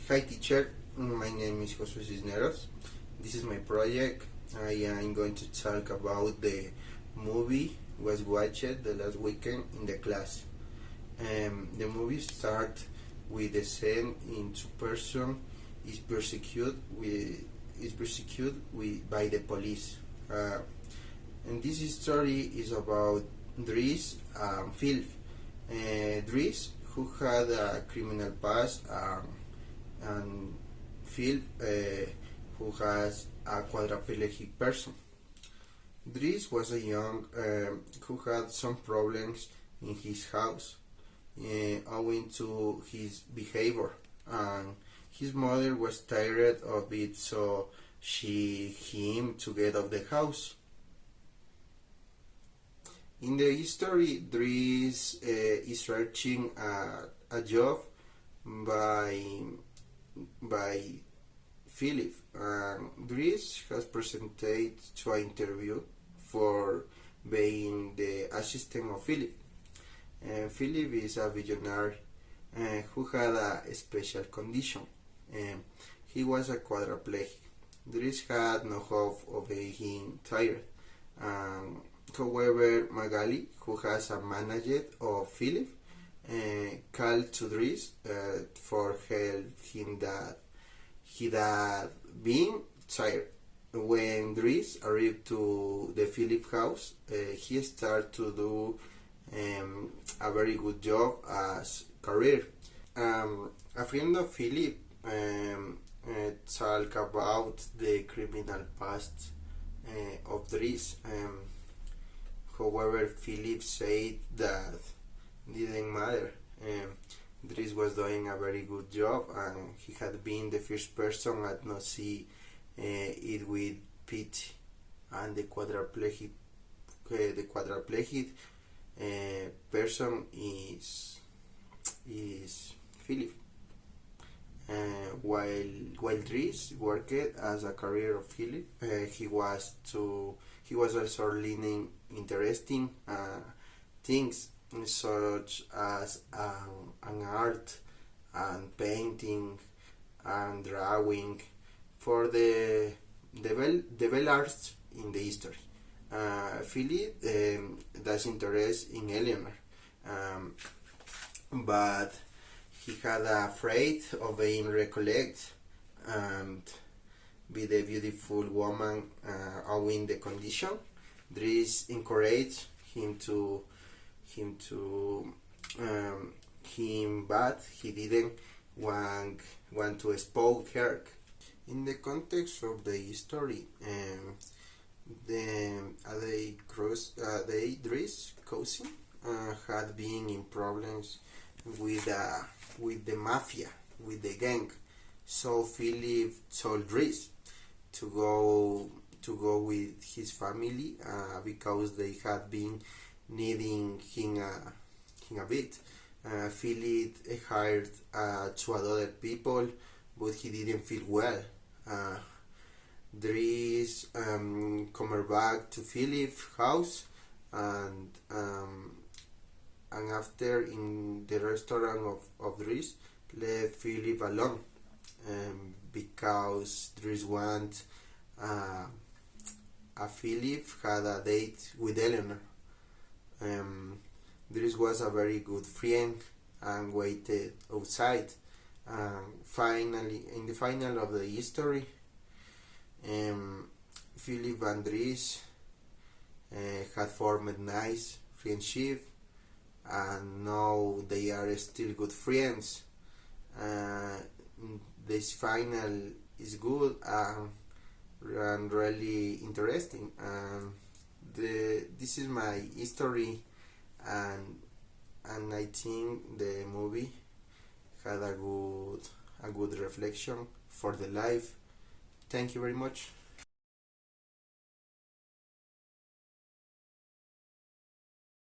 Hi teacher, my name is José Cisneros. This is my project. I am going to talk about the movie was watched the last weekend in the class. The movie starts with the scene in two person is persecuted by the police. And this story is about Dries and Philip. Dries, who had a criminal past, and Phil, who has a quadriplegic person. Dries was a young who had some problems in his house owing to his behavior, and his mother was tired of it, so she him to get out of the house. In the history, Dries is searching a job by Philip. Dries has presented to an interview for being the assistant of Philip. Philip is a visionary who had a special condition. He was a quadriplegic. Dries had no hope of being tired. However, Magali, who has a manager of Philip, called to Dries for help him that he had been tired. When Dries arrived to the Philip house, he started to do a very good job as career. A friend of Philip talked about the criminal past of Dries. However, Philip said that didn't matter. Dries was doing a very good job, and he had been the first person at not see it with pity. And the quadriplegic person is Philip. While Dries worked as a career of Philip, he was also learning interesting things such as an art and painting and drawing for the bell arts in the history. Philip does interest in Eleanor, but he had afraid of being recollect and be the beautiful woman owing the condition. Dries encouraged him, but he didn't want to expose her. In the context of the story, Dries' cousin had been in problems with the mafia, with the gang. So Philip told Dries to go with his family because they had been needing him a bit. Philip hired two other people, but he didn't feel well. Dries come back to Philip's house, and after in the restaurant of Dries left Philip alone because Dries want Philip had a date with Eleanor. Dries was a very good friend and waited outside. Finally, in the final of the history, Philip and Dries had formed nice friendship, and now they are still good friends. This final is good and really interesting. This is my history, and I think the movie had a good reflection for the life. Thank you very much.